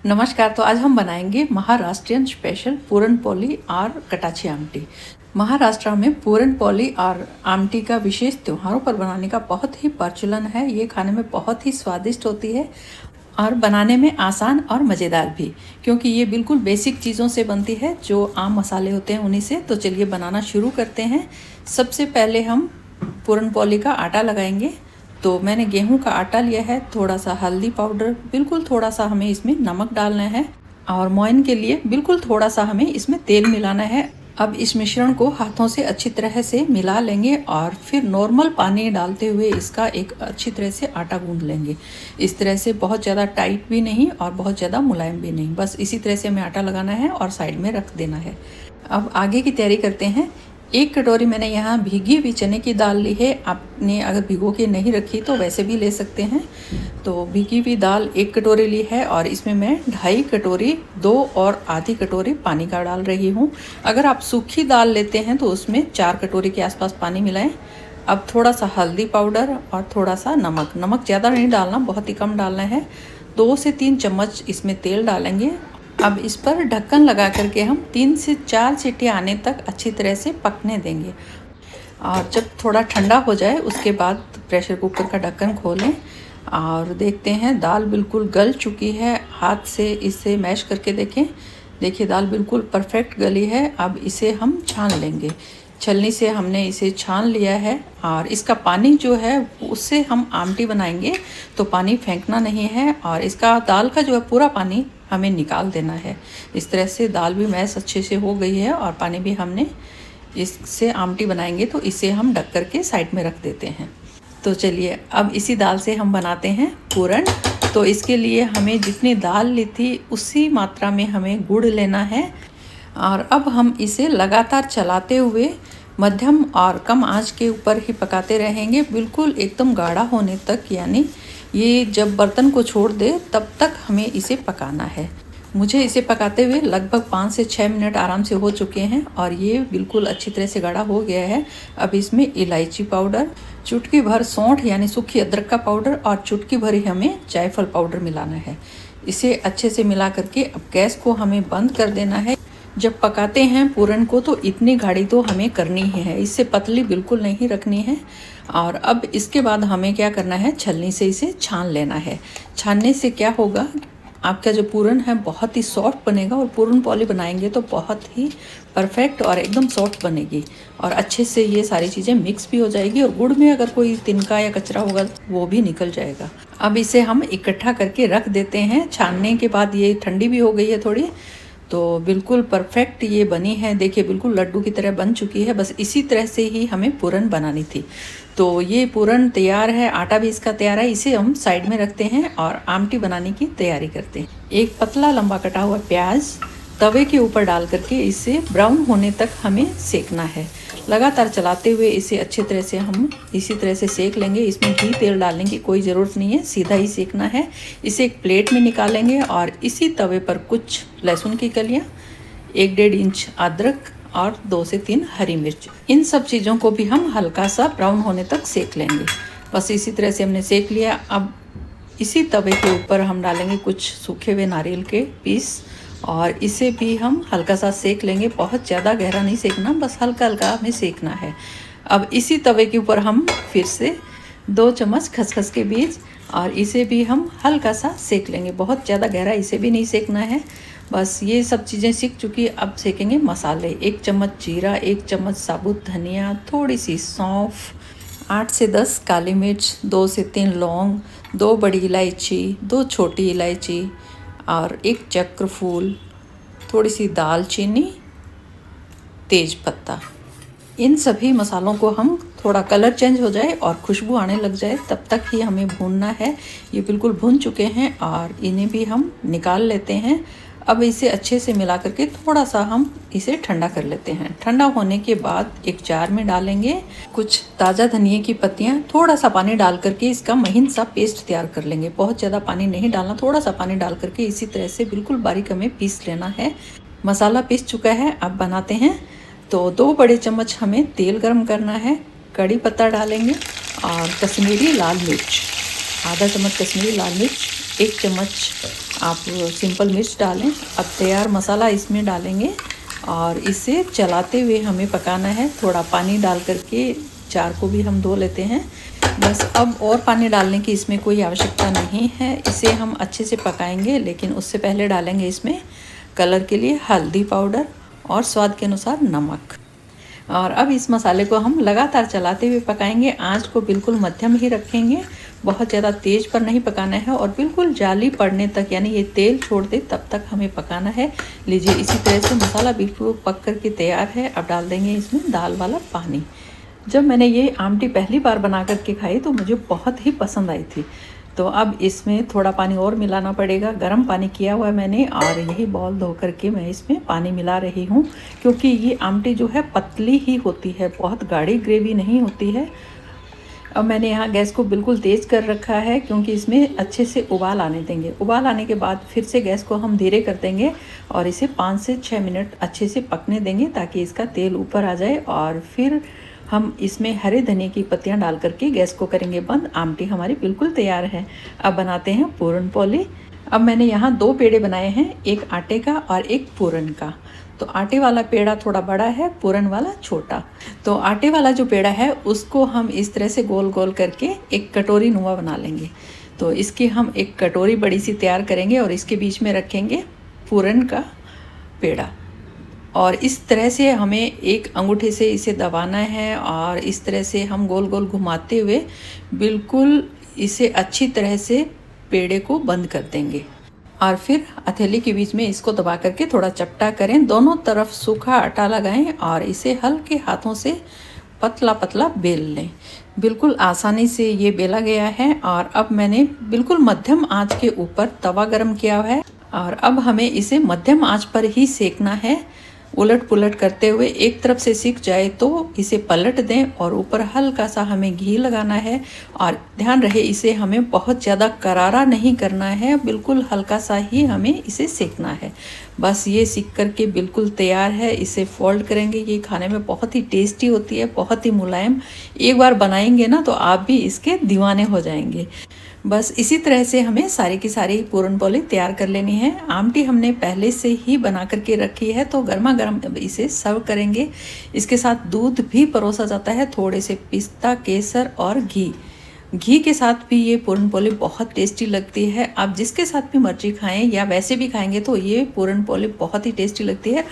नमस्कार। तो आज हम बनाएंगे महाराष्ट्रियन स्पेशल पूरन पोली और कटाची आमटी। महाराष्ट्र में पूरन पोली और आमटी का विशेष त्योहारों पर बनाने का बहुत ही प्रचलन है। ये खाने में बहुत ही स्वादिष्ट होती है और बनाने में आसान और मज़ेदार भी, क्योंकि ये बिल्कुल बेसिक चीज़ों से बनती है जो आम मसाले होते हैं उन्हीं से। तो चलिए बनाना शुरू करते हैं। सबसे पहले हम पूरन पोली का आटा लगाएंगे। तो मैंने गेहूं का आटा लिया है, थोड़ा सा हल्दी पाउडर, बिल्कुल थोड़ा सा हमें इसमें नमक डालना है और मोइन के लिए बिल्कुल थोड़ा सा हमें इसमें तेल मिलाना है। अब इस मिश्रण को हाथों से अच्छी तरह से मिला लेंगे और फिर नॉर्मल पानी डालते हुए इसका एक अच्छी तरह से आटा गूंद लेंगे। इस तरह से बहुत ज़्यादा टाइट भी नहीं और बहुत ज़्यादा मुलायम भी नहीं, बस इसी तरह से हमें आटा लगाना है और साइड में रख देना है। अब आगे की तैयारी करते हैं। 1 कटोरी मैंने यहाँ भीगी हुई चने की दाल ली है। आपने अगर भिगो के नहीं रखी तो वैसे भी ले सकते हैं। तो भीगी हुई दाल 1 कटोरी ली है और इसमें मैं 2.5 कटोरी 2 और आधी कटोरी पानी का डाल रही हूँ। अगर आप सूखी दाल लेते हैं तो उसमें 4 कटोरी के आसपास पानी मिलाएं। अब थोड़ा सा हल्दी पाउडर और थोड़ा सा नमक ज़्यादा नहीं डालना, बहुत ही कम डालना है। 2 से 3 चम्मच इसमें तेल डालेंगे। अब इस पर ढक्कन लगा करके हम 3 से 4 सीटी आने तक अच्छी तरह से पकने देंगे और जब थोड़ा ठंडा हो जाए उसके बाद प्रेशर कुकर का ढक्कन खोलें और देखते हैं दाल बिल्कुल गल चुकी है। हाथ से इसे मैश करके देखें। देखिए दाल बिल्कुल परफेक्ट गली है। अब इसे हम छान लेंगे। छलनी से हमने इसे छान लिया है और इसका पानी जो है उससे हम आमटी बनाएंगे, तो पानी फेंकना नहीं है और इसका दाल का जो है पूरा पानी हमें निकाल देना है। इस तरह से दाल भी मैश अच्छे से हो गई है और पानी भी हमने, इससे आमटी बनाएंगे तो इसे हम ढक करके साइड में रख देते हैं। तो चलिए अब इसी दाल से हम बनाते हैं पूरन। तो इसके लिए हमें जितनी दाल ली थी उसी मात्रा में हमें गुड़ लेना है और अब हम इसे लगातार चलाते हुए मध्यम और कम आंच के ऊपर ही पकाते रहेंगे, बिल्कुल एकदम गाढ़ा होने तक। यानी ये जब बर्तन को छोड़ दे तब तक हमें इसे पकाना है। मुझे इसे पकाते हुए लगभग 5 से 6 मिनट आराम से हो चुके हैं और ये बिल्कुल अच्छी तरह से गाढ़ा हो गया है। अब इसमें इलायची पाउडर, चुटकी भर सौंठ यानी सूखी अदरक का पाउडर और चुटकी भर ही हमें जायफल पाउडर मिलाना है। इसे अच्छे से मिला करके अब गैस को हमें बंद कर देना है। जब पकाते हैं पूरन को तो इतनी गाढ़ी तो हमें करनी ही है, इससे पतली बिल्कुल नहीं रखनी है। और अब इसके बाद हमें क्या करना है, छलनी से इसे छान लेना है। छानने से क्या होगा, आपका जो पूरन है बहुत ही सॉफ्ट बनेगा और पूरन पोली बनाएंगे तो बहुत ही परफेक्ट और एकदम सॉफ्ट बनेगी और अच्छे से ये सारी चीज़ें मिक्स भी हो जाएगी और गुड़ में अगर कोई तिनका या कचरा होगा वो भी निकल जाएगा। अब इसे हम इकट्ठा करके रख देते हैं। छानने के बाद ये ठंडी भी हो गई है थोड़ी, तो बिल्कुल परफेक्ट ये बनी है। देखिए बिल्कुल लड्डू की तरह बन चुकी है। बस इसी तरह से ही हमें पूरन बनानी थी। तो ये पूरन तैयार है, आटा भी इसका तैयार है। इसे हम साइड में रखते हैं और आमटी बनाने की तैयारी करते हैं। एक पतला लंबा कटा हुआ प्याज तवे के ऊपर डाल करके इसे ब्राउन होने तक हमें सेकना है। लगातार चलाते हुए इसे अच्छी तरह से हम इसी तरह से सेक लेंगे। इसमें घी तेल डालने की कोई ज़रूरत नहीं है, सीधा ही सेकना है। इसे एक प्लेट में निकालेंगे और इसी तवे पर कुछ लहसुन की कलियाँ, 1-1.5 इंच अदरक और 2 से 3 हरी मिर्च, इन सब चीज़ों को भी हम हल्का सा ब्राउन होने तक सेक लेंगे। बस इसी तरह से हमने सेक लिया। अब इसी तवे के ऊपर हम डालेंगे कुछ सूखे हुए नारियल के पीस और इसे भी हम हल्का सा सेक लेंगे। बहुत ज़्यादा गहरा नहीं सेकना, बस हल्का हल्का हमें सेकना है। अब इसी तवे के ऊपर हम फिर से 2 चम्मच खसखस के बीज और इसे भी हम हल्का सा सेक लेंगे। बहुत ज़्यादा गहरा इसे भी नहीं सेकना है। बस ये सब चीज़ें सीख चुकी। अब सेकेंगे मसाले। 1 चम्मच जीरा, 1 चम्मच साबुत धनिया, थोड़ी सी सौंफ, 8 से 10 काली मिर्च, 2 से 3 लौंग, 2 बड़ी इलायची, 2 छोटी इलायची और 1 चक्र फूल, थोड़ी सी दालचीनी, तेज पत्ता। इन सभी मसालों को हम थोड़ा कलर चेंज हो जाए और खुशबू आने लग जाए तब तक ही हमें भूनना है। ये बिल्कुल भून चुके हैं और इन्हें भी हम निकाल लेते हैं। अब इसे अच्छे से मिला करके थोड़ा सा हम इसे ठंडा कर लेते हैं। ठंडा होने के बाद एक जार में डालेंगे कुछ ताज़ा धनिए की पत्तियां, थोड़ा सा पानी डाल करके इसका महीन सा पेस्ट तैयार कर लेंगे। बहुत ज़्यादा पानी नहीं डालना, थोड़ा सा पानी डाल करके इसी तरह से बिल्कुल बारीक हमें पीस लेना है। मसाला पीस चुका है। अब बनाते हैं। तो 2 बड़े चम्मच हमें तेल गरम करना है। कड़ी पत्ता डालेंगे और कश्मीरी लाल मिर्च, आधा चम्मच कश्मीरी लाल मिर्च, 1 चम्मच आप सिंपल मिर्च डालें। अब तैयार मसाला इसमें डालेंगे और इसे चलाते हुए हमें पकाना है। थोड़ा पानी डाल करके चार को भी हम धो लेते हैं। बस अब और पानी डालने की इसमें कोई आवश्यकता नहीं है। इसे हम अच्छे से पकाएंगे, लेकिन उससे पहले डालेंगे इसमें कलर के लिए हल्दी पाउडर और स्वाद के अनुसार नमक। और अब इस मसाले को हम लगातार चलाते हुए पकाएंगे। आंच को बिल्कुल मध्यम ही रखेंगे, बहुत ज़्यादा तेज़ पर नहीं पकाना है और बिल्कुल जाली पड़ने तक, यानी ये तेल छोड़ दे तब तक हमें पकाना है। लीजिए, इसी तरह से मसाला बिल्कुल पक करके तैयार है। अब डाल देंगे इसमें दाल वाला पानी। जब मैंने ये आमटी पहली बार बना करके खाई तो मुझे बहुत ही पसंद आई थी। तो अब इसमें थोड़ा पानी और मिलाना पड़ेगा। गर्म पानी किया हुआ है मैंने और यही बॉल धो करके मैं इसमें पानी मिला रही हूँ, क्योंकि ये आमटी जो है पतली ही होती है, बहुत गाढ़ी ग्रेवी नहीं होती है। अब मैंने यहाँ गैस को बिल्कुल तेज़ कर रखा है, क्योंकि इसमें अच्छे से उबाल आने देंगे। उबाल आने के बाद फिर से गैस को हम धीरे कर देंगे और इसे 5 से 6 मिनट अच्छे से पकने देंगे, ताकि इसका तेल ऊपर आ जाए। और फिर हम इसमें हरे धनिया की पत्तियां डाल करके गैस को करेंगे बंद। आमटी हमारी बिल्कुल तैयार है। अब बनाते हैं पूरन पोली। अब मैंने यहाँ 2 पेड़े बनाए हैं, एक आटे का और एक पूरन का। तो आटे वाला पेड़ा थोड़ा बड़ा है, पूरन वाला छोटा। तो आटे वाला जो पेड़ा है उसको हम इस तरह से गोल गोल करके एक कटोरी नुमा बना लेंगे। तो इसकी हम एक कटोरी बड़ी सी तैयार करेंगे और इसके बीच में रखेंगे पूरन का पेड़ा। और इस तरह से हमें एक अंगूठे से इसे दबाना है और इस तरह से हम गोल गोल घुमाते हुए बिल्कुल इसे अच्छी तरह से पेड़े को बंद कर देंगे। और फिर हथेली के बीच में इसको दबा करके थोड़ा चपटा करें, दोनों तरफ सूखा आटा लगाएं और इसे हल्के हाथों से पतला पतला बेल लें। बिल्कुल आसानी से ये बेला गया है। और अब मैंने बिल्कुल मध्यम आंच के ऊपर तवा गरम किया हुआ है और अब हमें इसे मध्यम आंच पर ही सेकना है। उलट पुलट करते हुए एक तरफ से सिक जाए तो इसे पलट दें और ऊपर हल्का सा हमें घी लगाना है। और ध्यान रहे, इसे हमें बहुत ज़्यादा करारा नहीं करना है, बिल्कुल हल्का सा ही हमें इसे सेकना है। बस ये सिक करके बिल्कुल तैयार है। इसे फोल्ड करेंगे। ये खाने में बहुत ही टेस्टी होती है, बहुत ही मुलायम। एक बार बनाएंगे ना तो आप भी इसके दीवाने हो जाएंगे। बस इसी तरह से हमें सारी की सारी पूरन पोली तैयार कर लेनी है। आमटी हमने पहले से ही बना करके रखी है, तो गर्मा गर्म इसे सर्व करेंगे। इसके साथ दूध भी परोसा जाता है, थोड़े से पिस्ता, केसर और घी के साथ भी ये पूरन पोली बहुत टेस्टी लगती है। आप जिसके साथ भी मर्जी खाएं या वैसे भी खाएंगे तो ये पूरन पोली बहुत ही टेस्टी लगती है।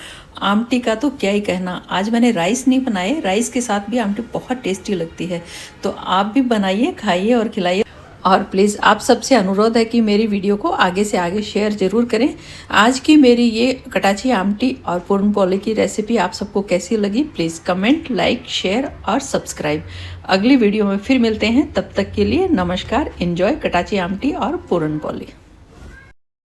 आमटी का तो क्या ही कहना। आज मैंने राइस नहीं बनाए, राइस के साथ भी आमटी बहुत टेस्टी लगती है। तो आप भी बनाइए, खाइए और खिलाइए। और प्लीज़ आप सबसे अनुरोध है कि मेरी वीडियो को आगे से आगे शेयर ज़रूर करें। आज की मेरी ये कटाची आमटी और पूरन पोली की रेसिपी आप सबको कैसी लगी, प्लीज़ कमेंट, लाइक, शेयर और सब्सक्राइब। अगली वीडियो में फिर मिलते हैं, तब तक के लिए नमस्कार। एंजॉय कटाची आमटी और पूरन पोली।